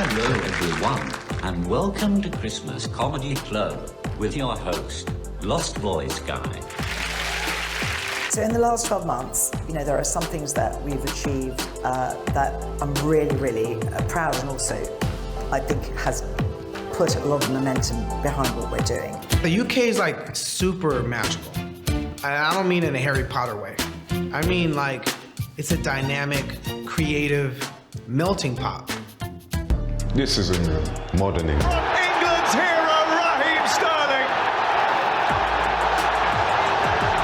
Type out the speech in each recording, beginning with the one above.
Hello everyone, and welcome to Christmas Comedy Club with your host, Lost Boys Guy. So in the last 12 months, there are some things that we've achieved that I'm really, really proud, and also I think has put a lot of momentum behind what we're doing. The UK is like super magical. I don't mean in a Harry Potter way. I mean like it's a dynamic, creative, melting pot. This is England, modern England. England's hero, Raheem Sterling.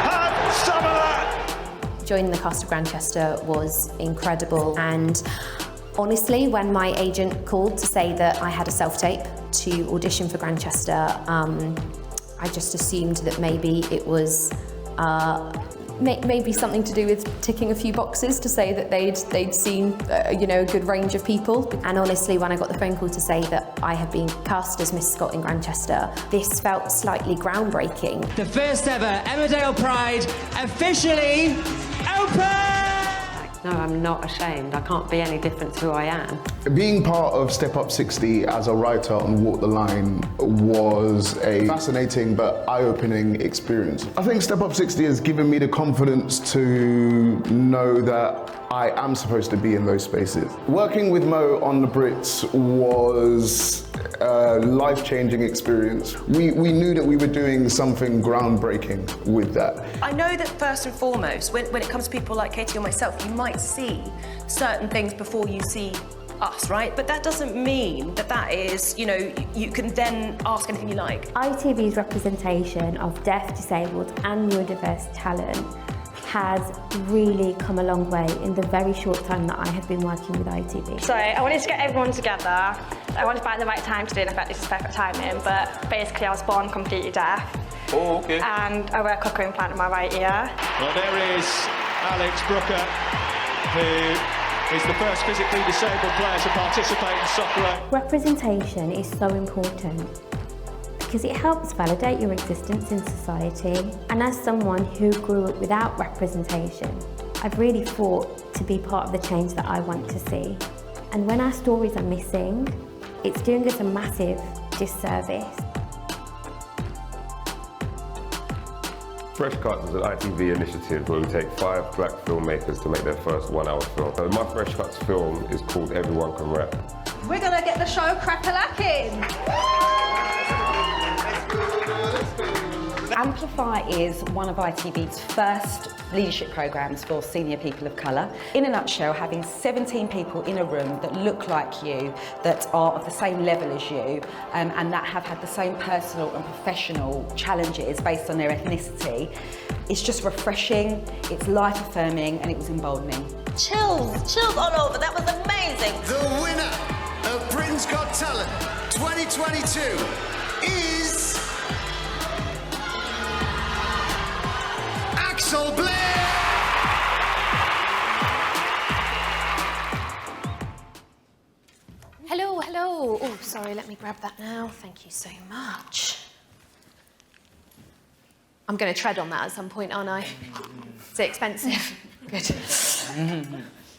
Have some of that. Joining the cast of Grantchester was incredible, and honestly, when my agent called to say that I had a self-tape to audition for Grantchester, I just assumed that maybe it was maybe something to do with ticking a few boxes to say that they'd seen a good range of people. And honestly, when I got the phone call to say that I had been cast as Miss Scott in Grantchester, this felt slightly groundbreaking. The first ever Emmerdale Pride officially open! No, I'm not ashamed. I can't be any different to who I am. Being part of Step Up 60 as a writer on Walk the Line was a fascinating but eye-opening experience. I think Step Up 60 has given me the confidence to know that I am supposed to be in those spaces. Working with Mo on the Brits was a life-changing experience. We knew that we were doing something groundbreaking with that. I know that first and foremost, when it comes to people like Katie or myself, you might see certain things before you see us, right? But that doesn't mean that is, you can then ask anything you like. ITV's representation of deaf, disabled and neurodiverse talent has really come a long way in the very short time that I have been working with ITV. So I wanted to get everyone together. I wanted to find the right time to do it. I felt this is perfect timing, but basically I was born completely deaf. Oh, okay. And I wear a cochlear implant in my right ear. Well, there is Alex Brooker, who is the first physically disabled player to participate in soccer. Representation is so important because it helps validate your existence in society. And as someone who grew up without representation, I've really fought to be part of the change that I want to see. And when our stories are missing, it's doing us a massive disservice. Fresh Cuts is an ITV initiative where we take 5 black filmmakers to make their first 1-hour film. So my Fresh Cuts film is called Everyone Can Rap. We're gonna get the show crack-a-lacking. Amplify is one of ITV's first leadership programmes for senior people of colour. In a nutshell, having 17 people in a room that look like you, that are of the same level as you, and that have had the same personal and professional challenges based on their ethnicity, it's just refreshing, it's life-affirming, and it was emboldening. Chills all over. That was amazing. The winner of Britain's Got Talent 2022 is Axel Blair! Hello. Oh, sorry, let me grab that now. Thank you so much. I'm going to tread on that at some point, aren't I? Is it expensive? Good.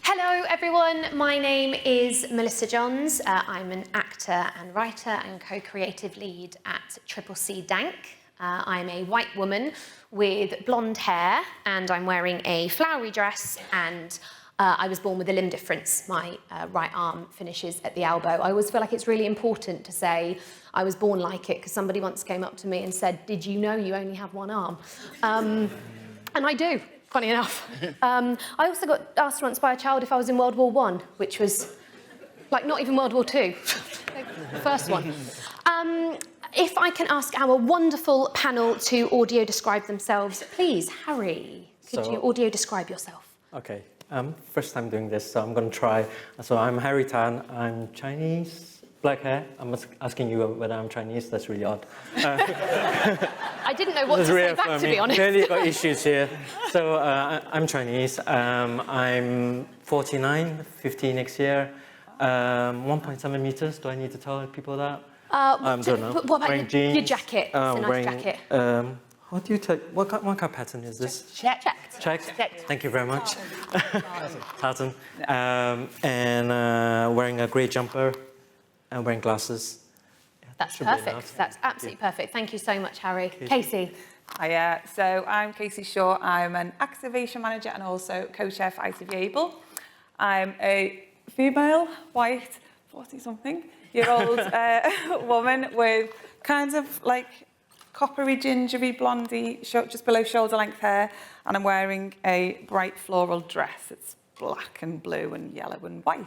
Hello, everyone. My name is Melissa Johns. I'm an actor and writer and co-creative lead at TripleC DANC. I'm a white woman with blonde hair, and I'm wearing a flowery dress, and I was born with a limb difference. My right arm finishes at the elbow. I always feel like it's really important to say I was born like it, because somebody once came up to me and said, "Did you know you only have one arm?" And I do, funny enough. I also got asked once by a child if I was in World War I, which was, like, not even World War II. The first one. If I can ask our wonderful panel to audio describe themselves, please. Harry, could you audio describe yourself? Okay, first time doing this, so I'm going to try. So I'm Harry Tan, I'm Chinese, black hair. I'm asking you whether I'm Chinese, that's really odd. I didn't know what to say back, to be honest. Clearly got issues here. So I'm Chinese, I'm 49, 50 next year, 1.7 meters. Do I need to tell people that? Don't know. What about your jacket? It's a nice jacket. How do you take, what kind of pattern is this? Checked. Thank you very much. Pattern. And wearing a grey jumper. and wearing glasses. Yeah, That's should be perfect. enough. That's absolutely perfect. Thank you so much, Harry. Casey. Hiya, so I'm Casey Shaw. I'm an activation manager and also co-chair for ITV Able. I'm a female, white, 40-something-year-old woman with kind of like coppery, gingery, blondie, just below shoulder length hair, and I'm wearing a bright floral dress. It's black and blue and yellow and white.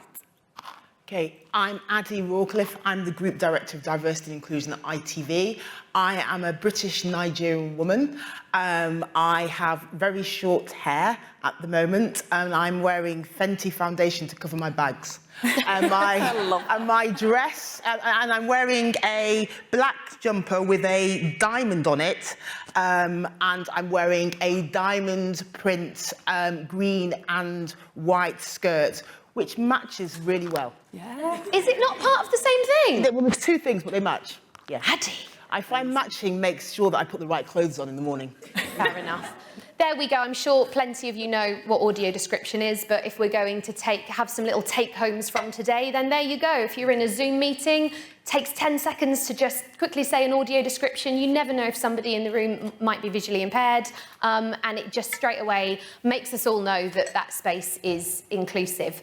Okay, I'm Addie Rawcliffe. I'm the Group Director of Diversity and Inclusion at ITV. I am a British Nigerian woman. I have very short hair at the moment, and I'm wearing Fenty foundation to cover my bags. And my dress, and I'm wearing a black jumper with a diamond on it, and I'm wearing a diamond print green and white skirt, which matches really well. Yeah. Is it not part of the same thing? Well, there's two things, but they match. Yeah. Addie. I find matching makes sure that I put the right clothes on in the morning. Fair enough. There we go. I'm sure plenty of you know what audio description is, but if we're going to have some little take-homes from today, then there you go. If you're in a Zoom meeting, takes 10 seconds to just quickly say an audio description. You never know if somebody in the room might be visually impaired, and it just straight away makes us all know that that space is inclusive.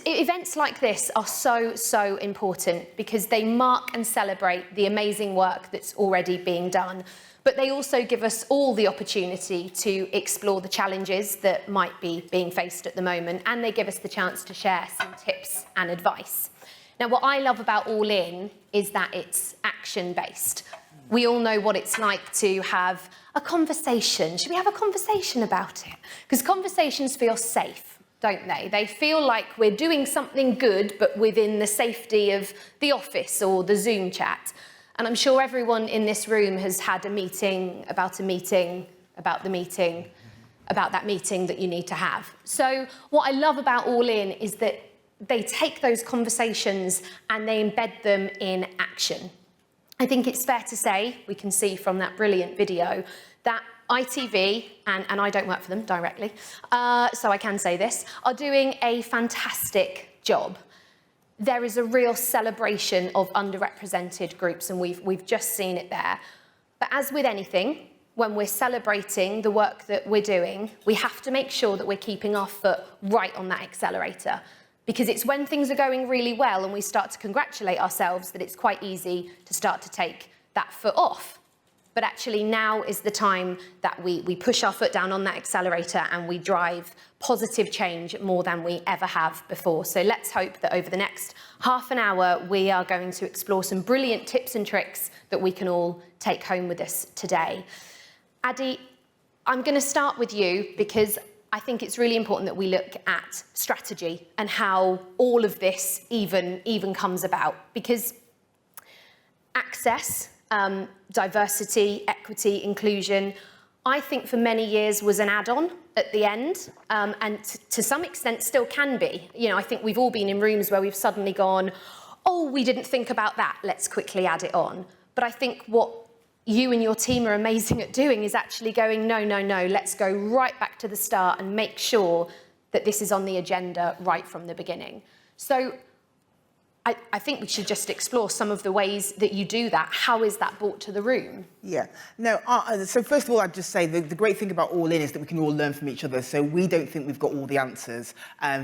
Events like this are so important because they mark and celebrate the amazing work that's already being done. But they also give us all the opportunity to explore the challenges that might be being faced at the moment, and they give us the chance to share some tips and advice. Now, what I love about All In is that it's action-based. We all know what it's like to have a conversation. Should we have a conversation about it? Because conversations feel safe, don't they? They feel like we're doing something good, but within the safety of the office or the Zoom chat. And I'm sure everyone in this room has had a meeting about a meeting, about the meeting, about that meeting that you need to have. So what I love about All In is that they take those conversations and they embed them in action. I think it's fair to say, we can see from that brilliant video, that ITV, and I don't work for them directly, so I can say this, are doing a fantastic job. There is a real celebration of underrepresented groups, and we've just seen it there. But as with anything, when we're celebrating the work that we're doing, we have to make sure that we're keeping our foot right on that accelerator. Because it's when things are going really well and we start to congratulate ourselves that it's quite easy to start to take that foot off. But actually now is the time that we push our foot down on that accelerator and we drive positive change more than we ever have before. So let's hope that over the next half an hour, we are going to explore some brilliant tips and tricks that we can all take home with us today. Addie, I'm going to start with you because I think it's really important that we look at strategy and how all of this even comes about. Because access, diversity, equity, inclusion, I think for many years was an add-on at the end, and to some extent still can be. You know, I think we've all been in rooms where we've suddenly gone, oh, we didn't think about that, let's quickly add it on. But I think what you and your team are amazing at doing is actually going, no, let's go right back to the start and make sure that this is on the agenda right from the beginning. So I think we should just explore some of the ways that you do that. How is that brought to the room? Yeah. No, so first of all, I'd just say the great thing about All In is that we can all learn from each other. So we don't think we've got all the answers.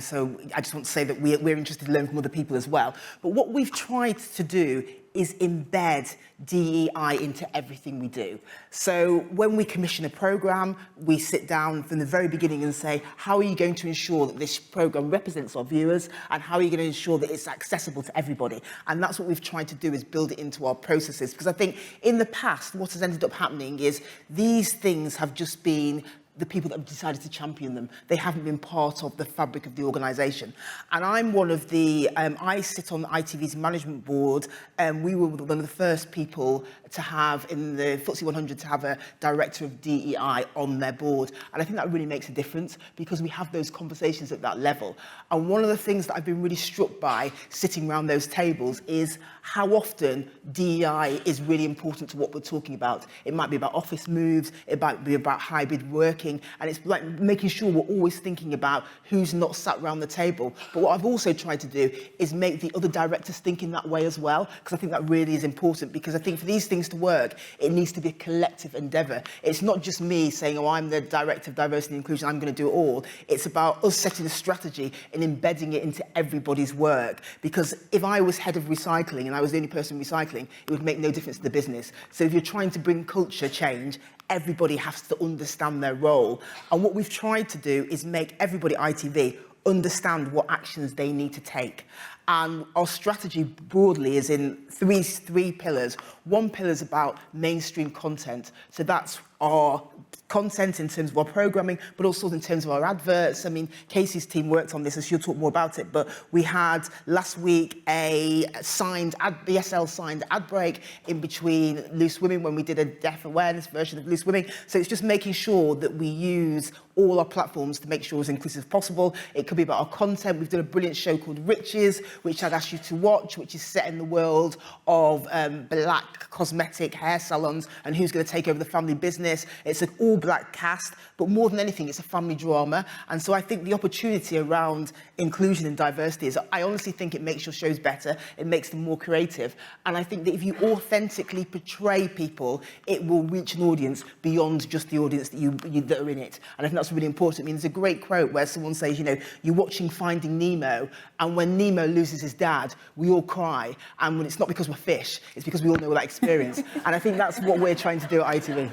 So I just want to say that we're interested to learn from other people as well. But what we've tried to do is embed DEI into everything we do. So when we commission a programme, we sit down from the very beginning and say, how are you going to ensure that this programme represents our viewers, and how are you going to ensure that it's accessible to everybody? And that's what we've tried to do, is build it into our processes. Because I think in the past, what has ended up happening is these things have just been the people that have decided to champion them. They haven't been part of the fabric of the organisation. And I'm one of the, I sit on ITV's management board, and we were one of the first people to have, in the FTSE 100, to have a director of DEI on their board. And I think that really makes a difference because we have those conversations at that level. And one of the things that I've been really struck by sitting around those tables is how often DEI is really important to what we're talking about. It might be about office moves, it might be about hybrid working, thinking, and it's like making sure we're always thinking about who's not sat around the table. But what I've also tried to do is make the other directors think in that way as well, because I think that really is important, because I think for these things to work, it needs to be a collective endeavour. It's not just me saying, oh, I'm the director of diversity and inclusion, I'm going to do it all. It's about us setting a strategy and embedding it into everybody's work, because if I was head of recycling and I was the only person recycling, it would make no difference to the business. So if you're trying to bring culture change, everybody has to understand their role. And what we've tried to do is make everybody at ITV understand what actions they need to take. And our strategy broadly is in three pillars. One pillar is about mainstream content. So that's our content in terms of our programming, but also in terms of our adverts. I mean, Casey's team worked on this, and she'll talk more about it, but we had last week a BSL signed ad break in between Loose Women when we did a deaf awareness version of Loose Women. So it's just making sure that we use all our platforms to make sure it's inclusive as possible. It could be about our content. We've done a brilliant show called Riches, which I'd ask you to watch, which is set in the world of black cosmetic hair salons and who's going to take over the family business. It's an all-black cast, but more than anything, it's a family drama. And so I think the opportunity around inclusion and diversity is, I honestly think it makes your shows better, it makes them more creative. And I think that if you authentically portray people, it will reach an audience beyond just the audience that are in it. And I think that's really important. I mean, there's a great quote where someone says, you know, you're watching Finding Nemo, and when Nemo loses his dad, we all cry. And when it's not because we're fish, it's because we all know that experience. And I think that's what we're trying to do at ITV.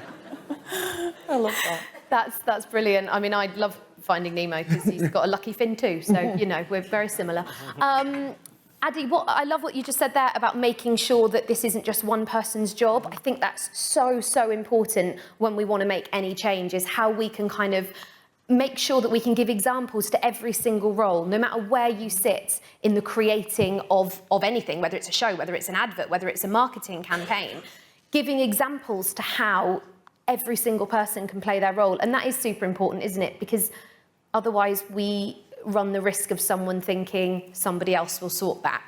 I love that. That's brilliant. I mean, I love Finding Nemo because he's got a lucky fin too. So, you know, we're very similar. Addy, I love what you just said there about making sure that this isn't just one person's job. I think that's so important when we want to make any change, is how we can kind of make sure that we can give examples to every single role, no matter where you sit in the creating of anything, whether it's a show, whether it's an advert, whether it's a marketing campaign, giving examples to how every single person can play their role. And that is super important, isn't it? Because otherwise we run the risk of someone thinking somebody else will sort that.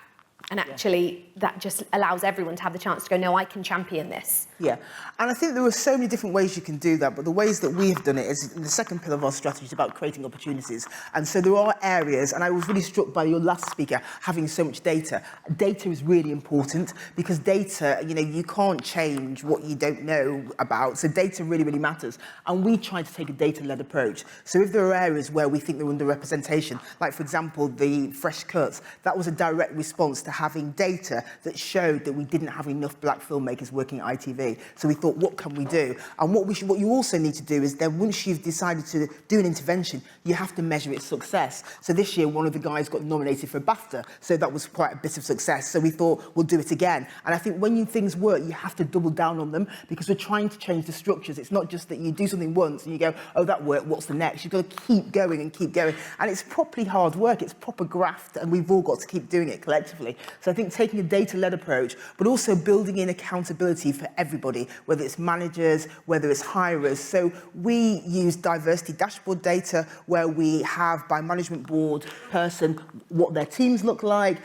And actually, that just allows everyone to have the chance to go, no, I can champion this. Yeah, and I think there are so many different ways you can do that, but the ways that we have done it is in the second pillar of our strategy is about creating opportunities. And so there are areas, and I was really struck by your last speaker having so much data. Data is really important because data, you know, you can't change what you don't know about. So data really, really matters. And we try to take a data-led approach. So if there are areas where we think they're underrepresentation, like for example, the fresh cuts, that was a direct response to having data that showed that we didn't have enough black filmmakers working at ITV. So we thought, what can we do? And what you also need to do is then once you've decided to do an intervention, you have to measure its success. So this year, one of the guys got nominated for a BAFTA. So that was quite a bit of success. So we thought, we'll do it again. And I think when things work, you have to double down on them because we're trying to change the structures. It's not just that you do something once and you go, oh, that worked, what's the next? You've got to keep going and keep going. And it's properly hard work. It's proper graft, and we've all got to keep doing it collectively. So I think taking a data-led approach, but also building in accountability for everybody, whether it's managers, whether it's hirers. So we use diversity dashboard data where we have by management board person what their teams look like.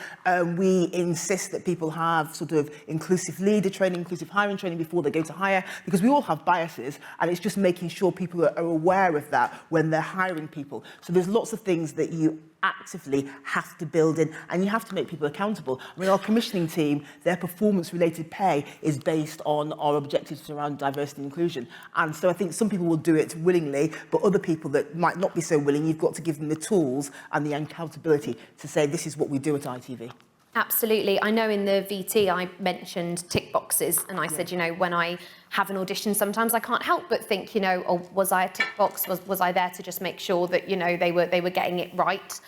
We insist that people have sort of inclusive leader training, inclusive hiring training before they go to hire, because we all have biases, and it's just making sure people are aware of that when they're hiring people. So there's lots of things that you actively have to build in, and you have to make people accountable. I mean, our commissioning team, their performance-related pay is based on our objectives around diversity and inclusion. And so I think some people will do it willingly, but other people that might not be so willing, you've got to give them the tools and the accountability to say, this is what we do at ITV. Absolutely. I know in the VT I mentioned tick boxes, and I said, you know, when I have an audition, sometimes I can't help but think, you know, oh, was I a tick box? Was I there to just make sure that, you know, they were getting it right?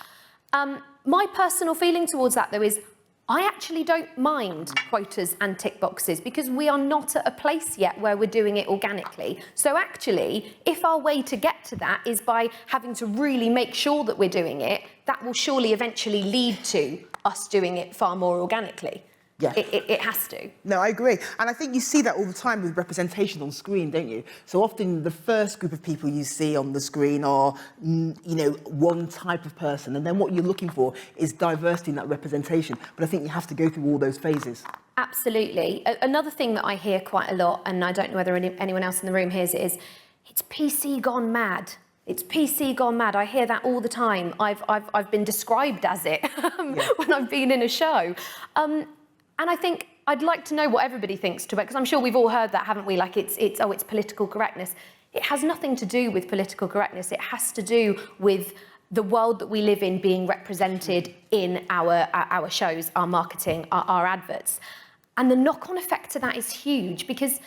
My personal feeling towards that, though, is I actually don't mind quotas and tick boxes because we are not at a place yet where we're doing it organically. So actually, if our way to get to that is by having to really make sure that we're doing it, that will surely eventually lead to us doing it far more organically. Yeah. It has to. No, I agree. And I think you see that all the time with representation on screen, don't you? So often the first group of people you see on the screen are, you know, one type of person. And then what you're looking for is diversity in that representation. But I think you have to go through all those phases. Absolutely. Another thing that I hear quite a lot, and I don't know whether anyone else in the room hears it, is it's PC gone mad. It's PC gone mad. I hear that all the time. I've been described as it when I've been in a show. And I think I'd like to know what everybody thinks to it, because I'm sure we've all heard that, haven't we? Like it's political correctness. It has nothing to do with political correctness. It has to do with the world that we live in being represented in our shows, our marketing, our adverts. And the knock-on effect to that is huge, because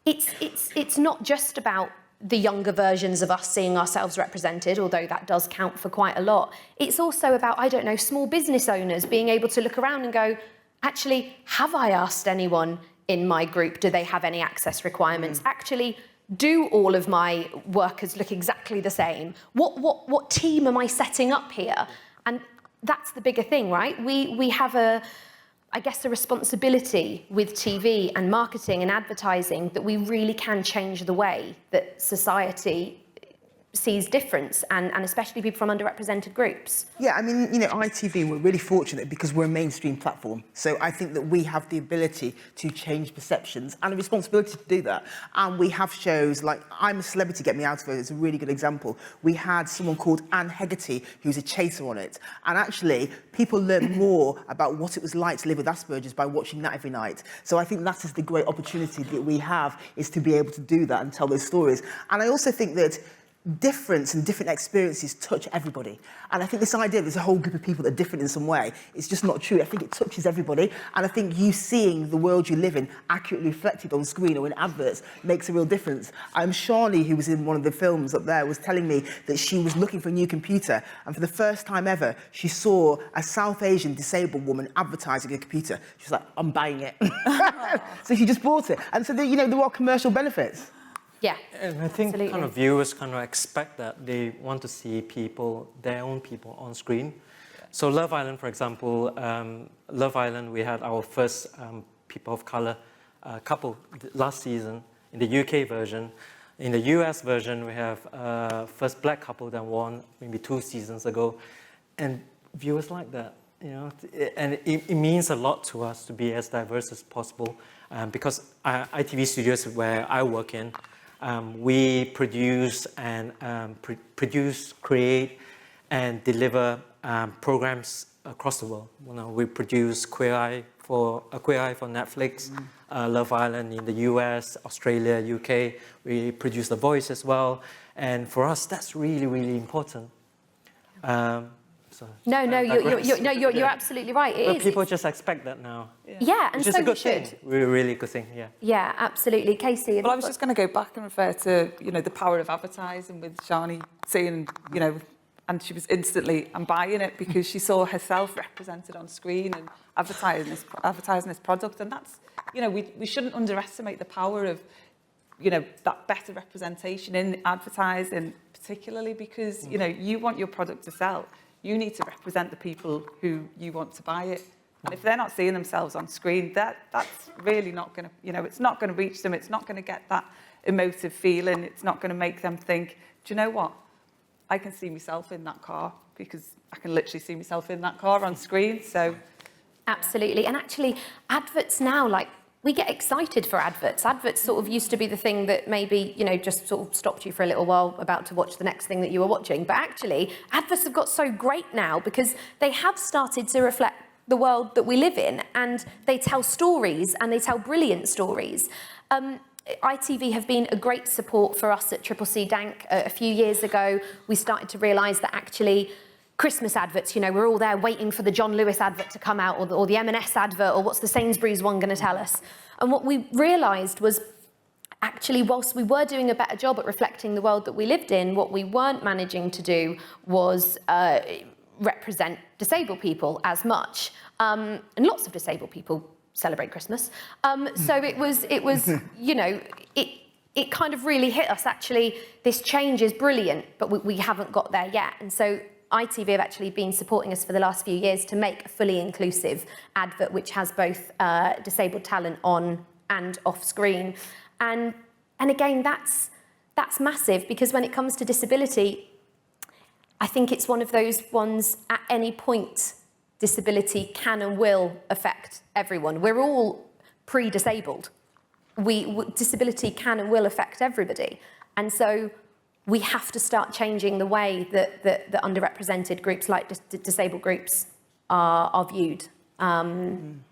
it's not just about the younger versions of us seeing ourselves represented, although that does count for quite a lot. It's also about, I don't know, small business owners being able to look around and go, actually, have I asked anyone in my group, do they have any access requirements? Actually, do all of my workers look exactly the same? What team am I setting up here? And that's the bigger thing, right? We have I guess, a responsibility with TV and marketing and advertising that we really can change the way that society sees difference, and especially people from underrepresented groups. Yeah, I mean, you know, ITV, we're really fortunate because we're a mainstream platform. So I think that we have the ability to change perceptions and a responsibility to do that. And we have shows like I'm a Celebrity, Get Me Out of It. It's a really good example. We had someone called Anne Hegarty, who's a chaser on it. And actually, people learn more about what it was like to live with Asperger's by watching that every night. So I think that is the great opportunity that we have, is to be able to do that and tell those stories. And I also think that difference and different experiences touch everybody. And I think this idea there's a whole group of people that are different in some way, it's just not true. I think it touches everybody. And I think you seeing the world you live in accurately reflected on screen or in adverts makes a real difference. Shani, who was in one of the films up there, was telling me that she was looking for a new computer, and for the first time ever, she saw a South Asian disabled woman advertising a computer. She was like, I'm buying it. So she just bought it. And so, you know, there are commercial benefits. Yeah, and I think kind of viewers kind of expect that. They want to see people, their own people on screen. So Love Island, for example, Love Island, we had our first people of color couple last season in the UK version. In the US version, we have first black couple that won maybe 2 seasons ago. And viewers like that, you know, and it means a lot to us to be as diverse as possible, because ITV Studios, where I work in, we produce and create and deliver programs across the world. You know, we produce Queer Eye for Netflix, Love Island in the US, Australia, UK. We produce The Voice as well, and for us that's really, really important. You're absolutely right. It is. People just expect that now. Yeah, and which is so a good we should. thing. Really good thing. Yeah. Yeah, absolutely, Casey. Well, I was just going to go back and refer to, you know, the power of advertising with Shani saying, you know, and she was instantly, I'm buying it, because she saw herself represented on screen and advertising this product, and that's, you know, we shouldn't underestimate the power of, you know, that better representation in advertising, particularly because, you know, you want your product to sell. You need to represent the people who you want to buy it. And if they're not seeing themselves on screen, that's really not going to, you know, it's not going to reach them. It's not going to get that emotive feeling. It's not going to make them think, do you know what? I can see myself in that car, because I can literally see myself in that car on screen. So, absolutely. And actually, adverts now, like, we get excited for adverts. Adverts sort of used to be the thing that maybe, you know, just sort of stopped you for a little while about to watch the next thing that you were watching. But actually, adverts have got so great now because they have started to reflect the world that we live in, and they tell stories, and they tell brilliant stories. ITV have been a great support for us at TripleC DANC. A few years ago, we started to realise that actually Christmas adverts, you know, we're all there waiting for the John Lewis advert to come out, or the M&S advert, or what's the Sainsbury's one going to tell us? And what we realised was, actually, whilst we were doing a better job at reflecting the world that we lived in, what we weren't managing to do was represent disabled people as much. And lots of disabled people celebrate Christmas. So it was, you know, it kind of really hit us, actually, this change is brilliant, but we haven't got there yet. And so ITV have actually been supporting us for the last few years to make a fully inclusive advert which has both disabled talent on and off screen. And again, that's massive, because when it comes to disability, I think it's one of those ones, at any point, disability can and will affect everyone. We're all pre-disabled. Disability can and will affect everybody. And so we have to start changing the way that underrepresented groups like disabled groups are viewed.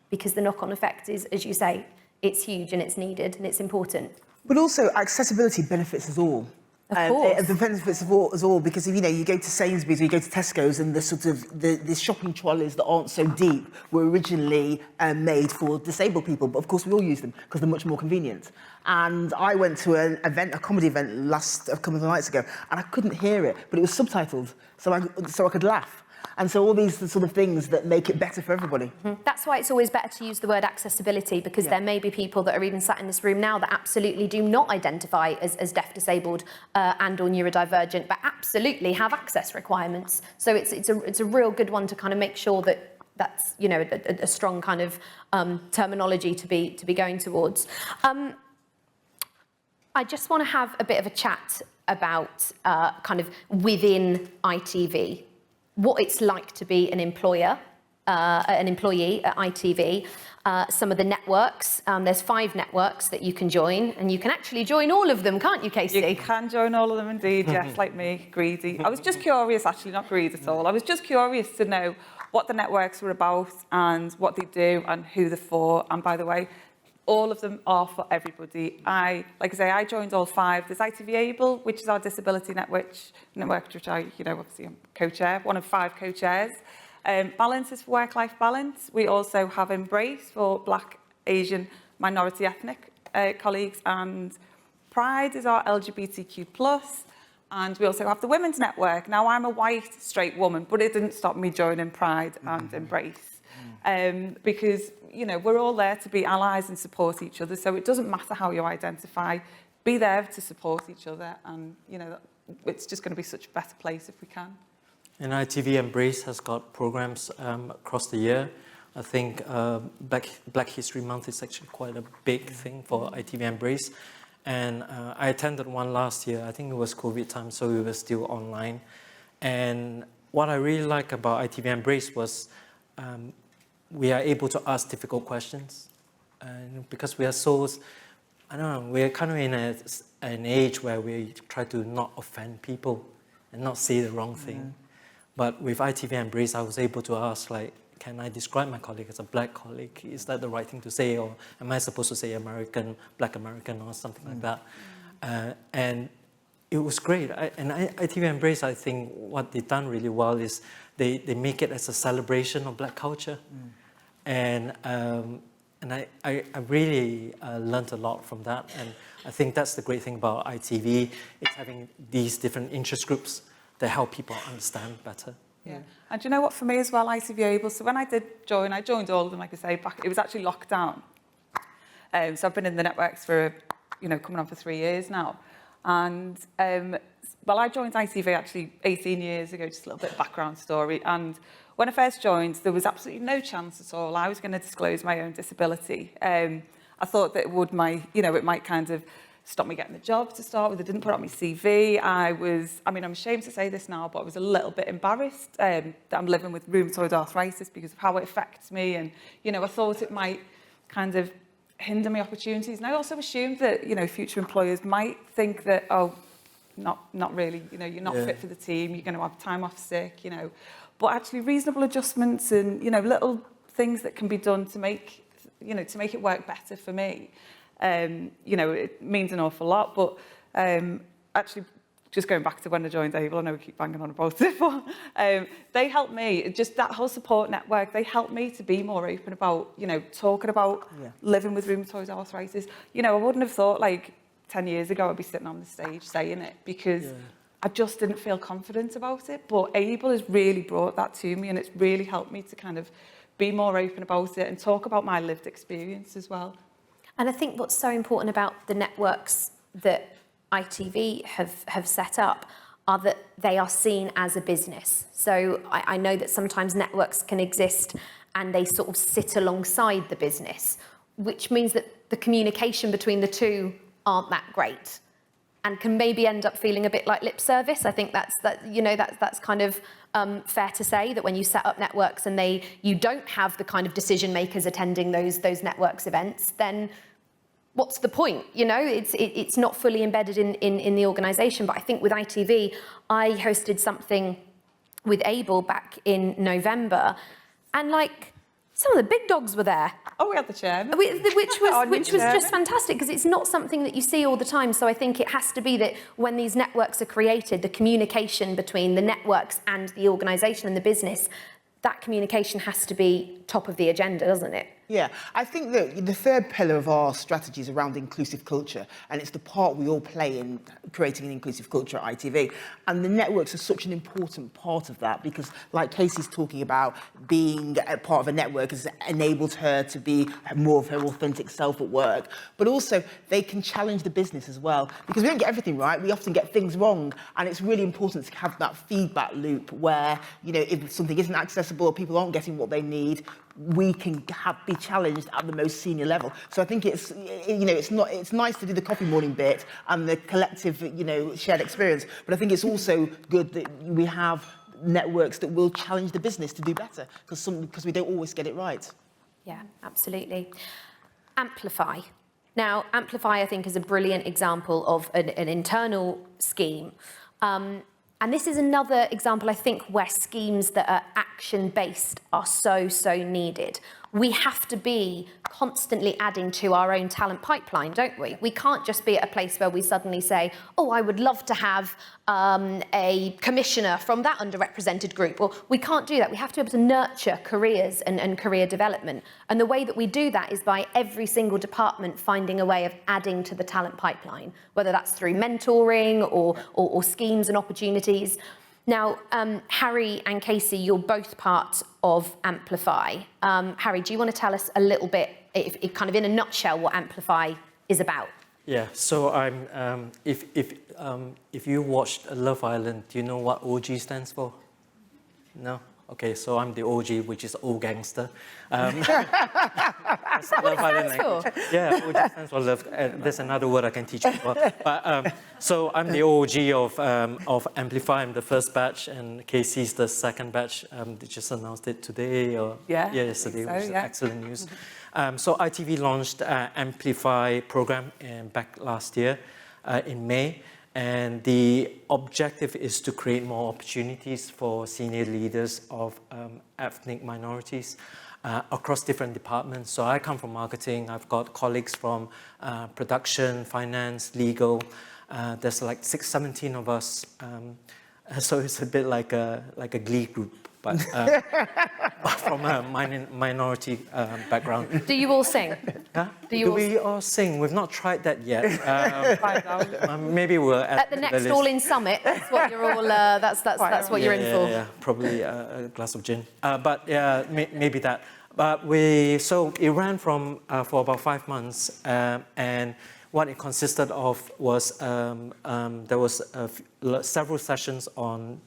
Because the knock-on effect is, as you say, it's huge and it's needed and it's important. But also, accessibility benefits us all. Of course. The benefits of us all, because if you go to Sainsbury's or you go to Tesco's, and the shopping trolleys that aren't so deep were originally made for disabled people, but of course we all use them because they're much more convenient. And I went to a comedy event a couple of nights ago, and I couldn't hear it, but it was subtitled, so I could laugh. And so all these sort of things that make it better for everybody. That's why it's always better to use the word accessibility, because there may be people that are even sat in this room now that absolutely do not identify as deaf, disabled and or neurodivergent, but absolutely have access requirements. So it's a real good one to kind of make sure that that's, you know, a strong kind of terminology to be going towards. I just want to have a bit of a chat about kind of within ITV, what it's like to be an employee at ITV, some of the networks. There's 5 networks that you can join, and you can actually join all of them, can't you, Casey? You can join all of them indeed, yes, like me, greedy. I was just curious, actually, not greedy at all. I was just curious to know what the networks were about and what they do and who they're for. And by the way, all of them are for everybody. Like I say, I joined all 5. There's ITV Able, which is our disability network, which I, obviously I'm co-chair, one of 5 co-chairs. Balance is for work-life balance. We also have Embrace for Black, Asian, minority ethnic colleagues, and Pride is our LGBTQ+. And we also have the Women's Network. Now, I'm a white, straight woman, but it didn't stop me joining Pride and Embrace. Because, we're all there to be allies and support each other. So it doesn't matter how you identify, be there to support each other. And, it's just going to be such a better place if we can. And ITV Embrace has got programs across the year. I think Black History Month is actually quite a big thing for ITV Embrace. And I attended one last year. I think it was COVID time, so we were still online. And what I really like about ITV Embrace was we are able to ask difficult questions. And because we are so, I don't know, we're kind of in an age where we try to not offend people and not say the wrong thing. But with ITV Embrace, I was able to ask, like, can I describe my colleague as a black colleague? Is that the right thing to say? Or am I supposed to say American, black American, or something like that? And it was great. ITV Embrace, I think what they've done really well is they make it as a celebration of black culture. And I really learned a lot from that. And I think that's the great thing about ITV. It's having these different interest groups that help people understand better. Yeah, and do you know what, for me as well, ITV Able, so when I did join, I joined all of them, like I say, back, it was actually lockdown. So I've been in the networks for, coming on for 3 years now. And, well, I joined ITV actually 18 years ago, just a little bit of background story. And when I first joined, there was absolutely no chance at all I was going to disclose my own disability. I thought that it might kind of stop me getting a job to start with. I didn't put it on my CV. I'm ashamed to say this now, but I was a little bit embarrassed that I'm living with rheumatoid arthritis because of how it affects me. And, I thought it might kind of hinder my opportunities. And I also assumed that, future employers might think that, oh, not really, you're not fit for the team, you're going to have time off sick, But actually reasonable adjustments and, little things that can be done to make, it work better for me. It means an awful lot, but actually, just going back to when I joined Able, I know we keep banging on about it, but they helped me, just that whole support network, they helped me to be more open about, talking about living with rheumatoid arthritis. I wouldn't have thought, 10 years ago, I'd be sitting on the stage saying it, because I just didn't feel confident about it, but Able has really brought that to me, and it's really helped me to kind of be more open about it and talk about my lived experience as well. And I think what's so important about the networks that ITV have set up are that they are seen as a business. So I know that sometimes networks can exist and they sort of sit alongside the business, which means that the communication between the two aren't that great and can maybe end up feeling a bit like lip service. I think that's kind of fair to say, that when you set up networks and you don't have the kind of decision makers attending those networks events, then what's the point? You know, it's not fully embedded in the organisation. But I think with ITV, I hosted something with Abel back in November, and like some of the big dogs were there. Oh, we had the chairman. Which was just fantastic, because it's not something that you see all the time. So I think it has to be that when these networks are created, the communication between the networks and the organisation and the business, that communication has to be top of the agenda, doesn't it? Yeah, I think that the third pillar of our strategy is around inclusive culture, and it's the part we all play in creating an inclusive culture at ITV. And the networks are such an important part of that, because like Casey's talking about, being a part of a network has enabled her to be more of her authentic self at work. But also, they can challenge the business as well, because we don't get everything right, we often get things wrong, and it's really important to have that feedback loop where, you know, if something isn't accessible or people aren't getting what they need, we can be challenged at the most senior level. So I think it's, you know, it's nice to do the coffee morning bit and the collective, you know, shared experience, but I think it's also good that we have networks that will challenge the business to do better, because we don't always get it right. Yeah, absolutely. Amplify. Now, Amplify, I think, is a brilliant example of an internal scheme. And this is another example, I think, where schemes that are action-based are so needed. We have to be constantly adding to our own talent pipeline, don't we? We can't just be at a place where we suddenly say, oh, I would love to have a commissioner from that underrepresented group. Or we can't do that. We have to be able to nurture careers and career development. And the way that we do that is by every single department finding a way of adding to the talent pipeline, whether that's through mentoring or schemes and opportunities. Now, Harry and Casey, you're both part of Amplify. Harry, do you want to tell us a little bit, if kind of in a nutshell, what Amplify is about? Yeah, so I'm, if you watched Love Island, do you know what OG stands for? No? Okay, so I'm the OG, which is old gangster. Is that what it stands for? Yeah, OG stands for love. There's another word I can teach you. But so I'm the OG of Amplify. I'm the first batch, and Casey's the second batch. They just announced it today, or yesterday, which is excellent news. So ITV launched Amplify program back last year in May. And the objective is to create more opportunities for senior leaders of ethnic minorities across different departments. So I come from marketing. I've got colleagues from production, finance, legal. There's like 17 of us. So it's a bit like a glee group, but from a minority background. Do you all sing? Huh? Do we all sing? We've not tried that yet. Maybe we'll at the next All In Summit. That's what you're all. That's what you're in for. Yeah, probably a glass of gin. But yeah, maybe that. But so it ran for about 5 months, and what it consisted of was there was several sessions on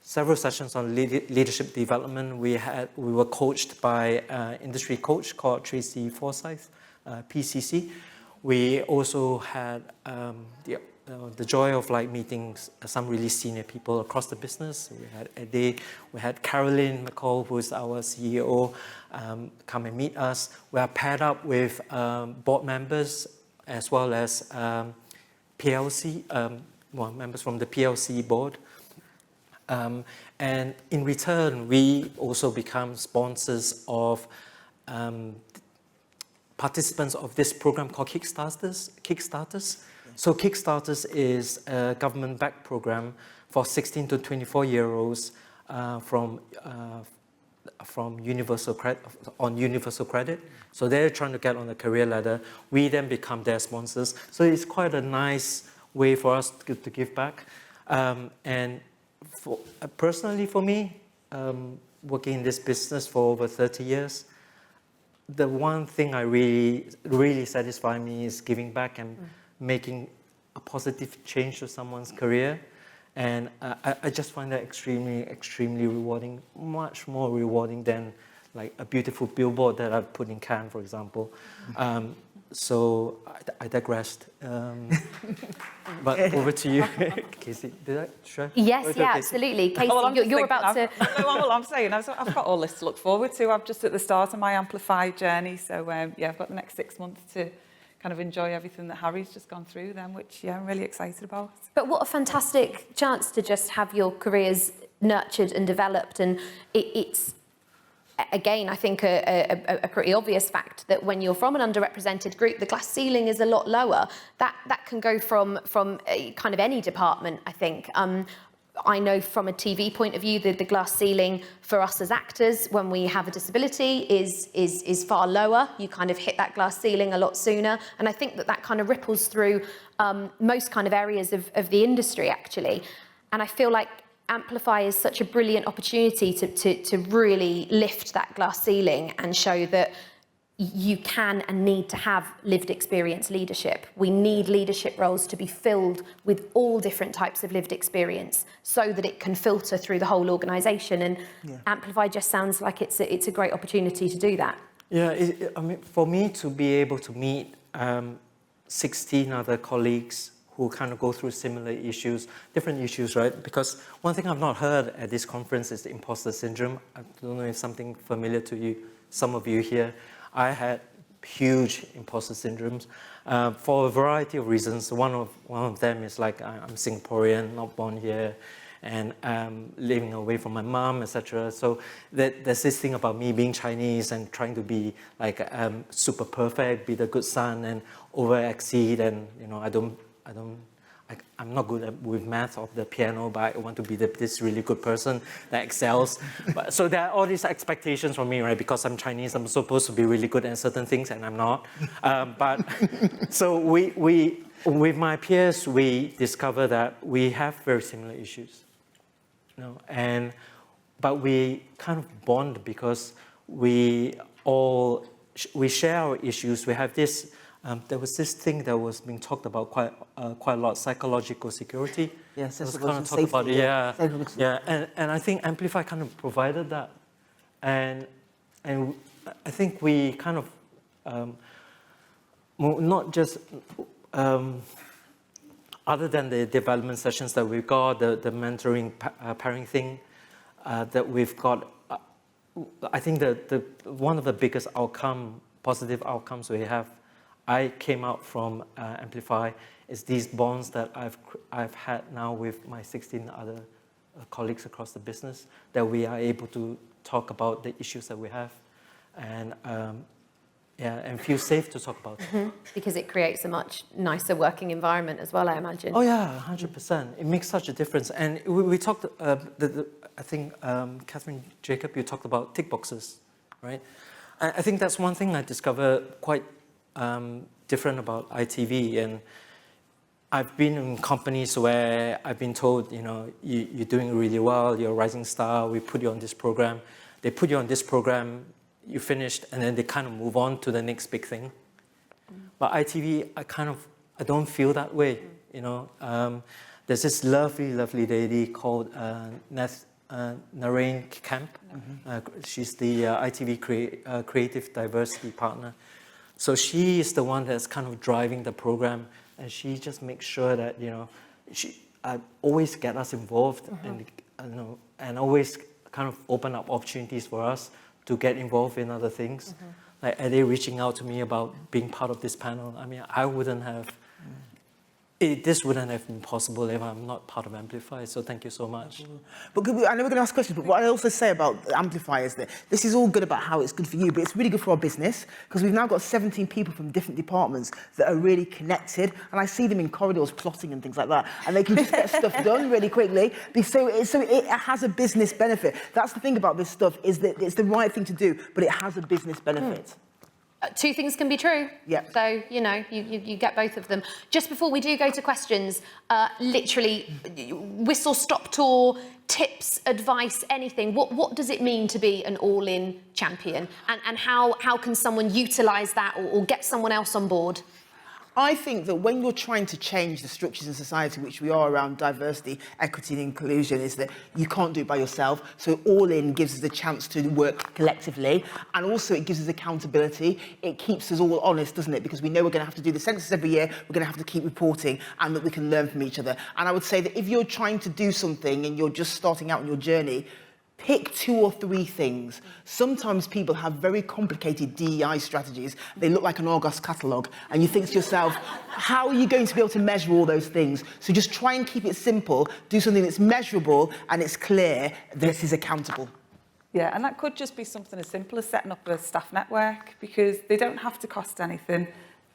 several sessions on leadership development. We were coached by industry coach called Tracy Forsyth, PCC. We also had the joy of like meeting some really senior people across the business. We had Eddie, we had Caroline McCall, who is our CEO, come and meet us. We are paired up with board members as well as PLC, members from the PLC board. And in return, we also become sponsors of participants of this program called Kickstarters. So Kickstarters is a government-backed program for 16 to 24-year-olds from universal credit. So they're trying to get on the career ladder. We then become their sponsors. So it's quite a nice way for us to give back. And personally, for me, working in this business for over 30 years, the one thing I really satisfies me is giving back and making a positive change to someone's career. And I just find that extremely rewarding, much more rewarding than like a beautiful billboard that I've put in Cannes, for example. So I digressed. But over to you, Casey. Should I? Yes, yeah, absolutely. Casey, you're about to... Well, I'm saying, I've got all this to look forward to. I'm just at the start of my Amplify journey. So, yeah, I've got the next 6 months to kind of enjoy everything that Harry's just gone through then, which, yeah, I'm really excited about. But what a fantastic chance to just have your careers nurtured and developed. And it's, again, I think a pretty obvious fact that when you're from an underrepresented group, the glass ceiling is a lot lower. That can go from kind of any department, I think. I know from a TV point of view that the glass ceiling for us as actors, when we have a disability, is far lower. You kind of hit that glass ceiling a lot sooner. And I think that kind of ripples through most kind of areas of the industry, actually. And I feel like Amplify is such a brilliant opportunity to really lift that glass ceiling and show that you can and need to have lived experience leadership. We need leadership roles to be filled with all different types of lived experience so that it can filter through the whole organisation. And Amplify just sounds like it's a great opportunity to do that. Yeah, I mean, for me to be able to meet 16 other colleagues who kind of go through similar issues, different issues, right? Because one thing I've not heard at this conference is the imposter syndrome. I don't know if something familiar to you, some of you here. I had huge imposter syndromes for a variety of reasons. One of them is like I'm Singaporean, not born here, and living away from my mom, etc. So there's this thing about me being Chinese and trying to be like super perfect, be the good son, and over exceed, and you know I'm not good with math or the piano, but I want to be this really good person that excels. So there are all these expectations from me, right? Because I'm Chinese, I'm supposed to be really good at certain things, and I'm not. But so we with my peers, we discover that we have very similar issues, you know, but we kind of bond because we share our issues. We have this. There was this thing that was being talked about quite a lot, psychological security. Yes, was kind of talk about it. Yeah, and I think Amplify kind of provided that, and I think we kind of not just other than the development sessions that we've got, the mentoring, pairing thing that we've got. I think the one of the biggest positive outcomes we have. I came out from Amplify is these bonds that I've had now with my 16 other colleagues across the business, that we are able to talk about the issues that we have, and and feel safe to talk about it. Because it creates a much nicer working environment as well, I imagine. Oh yeah, 100%. It makes such a difference. And we talked, I think, Catherine Jacob, you talked about tick boxes, right? I think that's one thing I discovered quite different about ITV, and I've been in companies where I've been told, you know, you're doing really well, you're a rising star, we put you on this program. They put you on this program, you finished, and then they kind of move on to the next big thing. But ITV, I don't feel that way, you know. There's this lovely lady called Narain Kemp. She's the ITV Creative Diversity Partner. So she is the one that's kind of driving the program, and she just makes sure that, you know, she always get us involved and always kind of open up opportunities for us to get involved in other things. Like, are they reaching out to me about being part of this panel? I mean, I wouldn't have. This wouldn't have been possible if I'm not part of Amplify, so thank you so much. But I know we're going to ask questions, but what I also say about Amplify is that this is all good about how it's good for you, but it's really good for our business, because we've now got 17 people from different departments that are really connected, and I see them in corridors plotting and things like that, and they can just get stuff done really quickly. So it has a business benefit. That's the thing about this stuff, is that it's the right thing to do, but it has a business benefit. Two things can be true. Yeah. So, you know, you get both of them. Just before we do go to questions, literally, whistle stop tour, tips, advice, anything. What does it mean to be an all-in champion? And how can someone utilise that or get someone else on board? I think that when you're trying to change the structures in society, which we are around diversity, equity and inclusion, is that you can't do it by yourself. So All In gives us the chance to work collectively, and also it gives us accountability. It keeps us all honest, doesn't it? Because we know we're going to have to do the census every year, we're going to have to keep reporting, and that we can learn from each other. And I would say that if you're trying to do something and you're just starting out on your journey, pick 2 or 3 things. Sometimes people have very complicated DEI strategies. They look like an Argos catalogue. And you think to yourself, how are you going to be able to measure all those things? So just try and keep it simple. Do something that's measurable and it's clear this is accountable. Yeah, and that could just be something as simple as setting up a staff network, because they don't have to cost anything.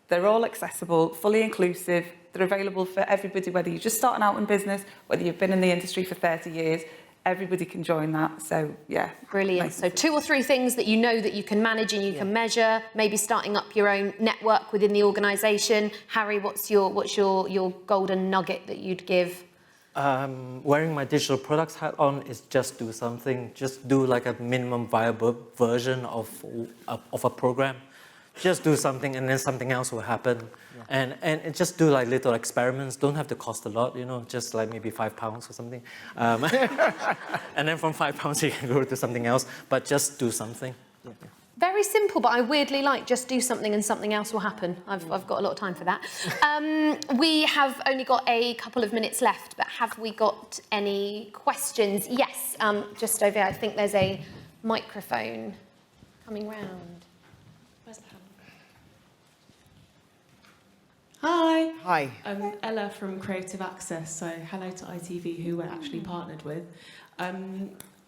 They're all accessible, fully inclusive. They're available for everybody, whether you're just starting out in business, whether you've been in the industry for 30 years. Everybody can join that, so yeah. Brilliant. So 2 or 3 things that you know that you can manage and you can measure, maybe starting up your own network within the organisation. Harry, what's your golden nugget that you'd give? Wearing my digital products hat on is just do something. Just do like a minimum viable version of a program. Just do something and then something else will happen. Yeah. And just do like little experiments. Don't have to cost a lot, you know, just like maybe £5 or something. And then from £5 you can go to something else, but just do something. Yeah. Very simple, but I weirdly like just do something and something else will happen. I've got a lot of time for that. We have only got a couple of minutes left, but have we got any questions? Yes, just over here. I think there's a microphone coming round. Where's the hand? Hi. Hi. I'm Ella from Creative Access, so hello to ITV, who we're actually partnered with.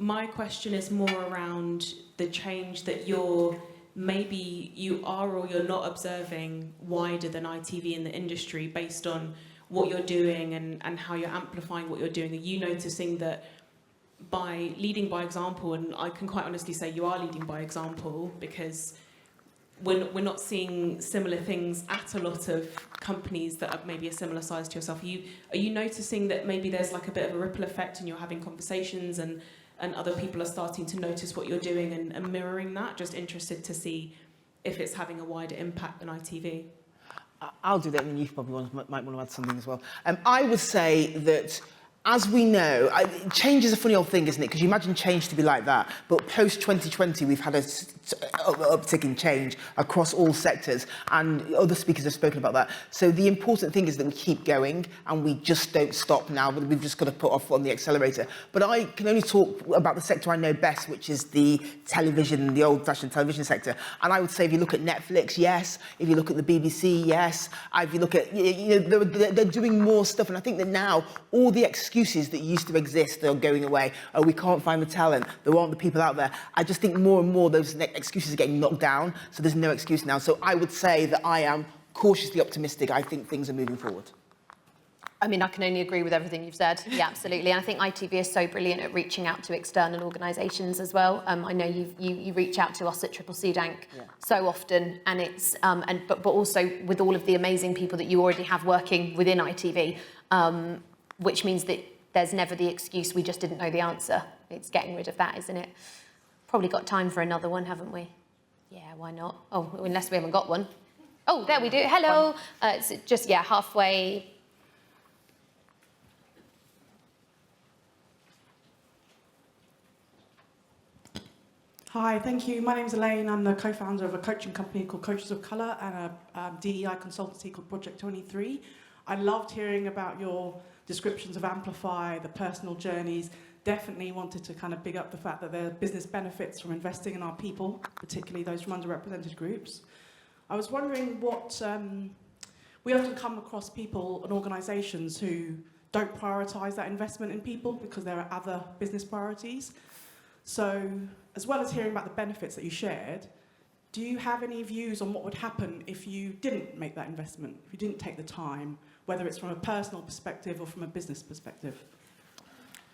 My question is more around the change that maybe you are or you're not observing wider than ITV in the industry based on what you're doing and how you're amplifying what you're doing. Are you noticing that by leading by example, and I can quite honestly say you are leading by example, because we're not seeing similar things at a lot of companies that are maybe a similar size to yourself. Are you noticing that maybe there's like a bit of a ripple effect and you're having conversations and other people are starting to notice what you're doing and mirroring that? Just interested to see if it's having a wider impact than ITV. I'll do that, and you probably might want to add something as well. I would say that, as we know, change is a funny old thing, isn't it? Because you imagine change to be like that. But post-2020, we've had an uptick in change across all sectors, and other speakers have spoken about that. So the important thing is that we keep going, and we just don't stop now. We've just got to put our foot on the accelerator. But I can only talk about the sector I know best, which is the television, the old-fashioned television sector. And I would say if you look at Netflix, yes. If you look at the BBC, yes. If you look at, they're doing more stuff. And I think that now all the excuses that used to exist are going away. Oh, we can't find the talent. There aren't the people out there. I just think more and more those excuses are getting knocked down. So there's no excuse now. So I would say that I am cautiously optimistic. I think things are moving forward. I mean, I can only agree with everything you've said. Yeah, absolutely. And I think ITV is so brilliant at reaching out to external organisations as well. I know you reach out to us at TripleC DANC so often, and it's but also with all of the amazing people that you already have working within ITV. Which means that there's never the excuse, we just didn't know the answer. It's getting rid of that, isn't it? Probably got time for another one, haven't we? Yeah, why not? Oh, unless we haven't got one. Oh, there we do. Hello. It's just, halfway. Hi, thank you. My name's Elaine. I'm the co-founder of a coaching company called Coaches of Colour and a DEI consultancy called Project 23. I loved hearing about your descriptions of Amplify, the personal journeys. Definitely wanted to kind of big up the fact that there are business benefits from investing in our people, particularly those from underrepresented groups. I was wondering what, we often come across people and organisations who don't prioritise that investment in people because there are other business priorities. So, as well as hearing about the benefits that you shared, do you have any views on what would happen if you didn't make that investment, if you didn't take the time, whether it's from a personal perspective or from a business perspective?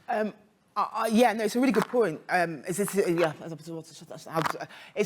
It's a really good point. It's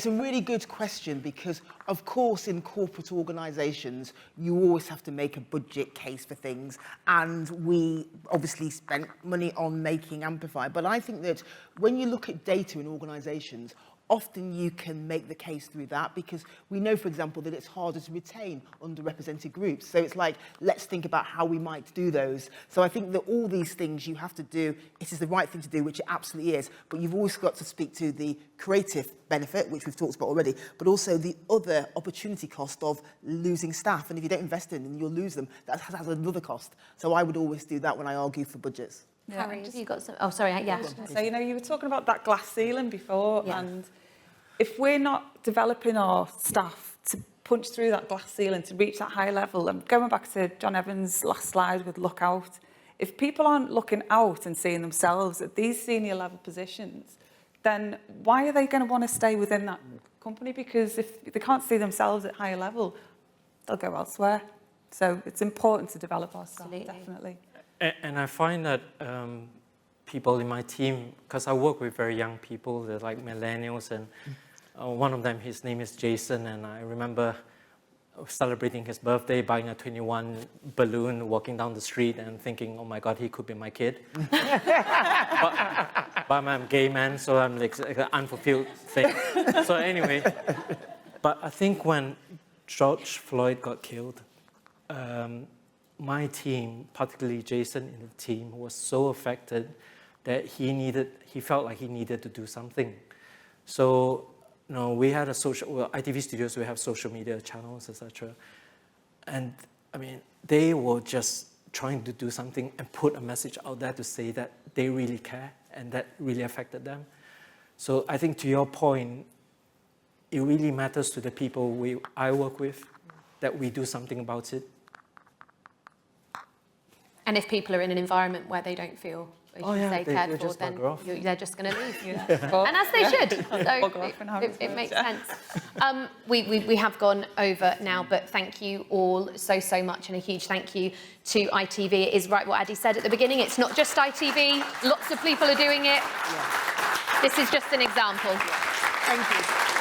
a really good question because, of course, in corporate organisations, you always have to make a budget case for things, and we obviously spent money on making Amplify. But I think that when you look at data in organisations, often you can make the case through that, because we know, for example, that it's harder to retain underrepresented groups. So it's like, let's think about how we might do those. So I think that all these things you have to do, it is the right thing to do, which it absolutely is, but you've always got to speak to the creative benefit, which we've talked about already, but also the other opportunity cost of losing staff. And if you don't invest in them, you'll lose them. That has another cost. So I would always do that when I argue for budgets. Yeah, Harry, have you got some? Oh, sorry, yeah. So, you know, you were talking about that glass ceiling before, and if we're not developing our staff to punch through that glass ceiling, to reach that high level, and going back to John Evans' last slide with look out, if people aren't looking out and seeing themselves at these senior level positions, then why are they going to want to stay within that company? Because if they can't see themselves at higher level, they'll go elsewhere. So it's important to develop our staff, definitely. And I find that people in my team, because I work with very young people, they're like millennials, and one of them, his name is Jason, and I remember celebrating his birthday, buying a 21 balloon, walking down the street and thinking, oh my God, he could be my kid. but I'm a gay man, so I'm like an unfulfilled thing. So anyway, but I think when George Floyd got killed, my team, particularly Jason in the team, was so affected that he felt like he needed to do something. So, you know, we had ITV Studios, we have social media channels, etc. And I mean, they were just trying to do something and put a message out there to say that they really care and that really affected them. So I think to your point, it really matters to the people I work with that we do something about it. And if people are in an environment where they don't feel cared for, then they're just going to leave. And as they should. So it makes sense. We have gone over now, but thank you all so much, and a huge thank you to ITV. It is right what Addy said at the beginning. It's not just ITV. Lots of people are doing it. This is just an example. Thank you.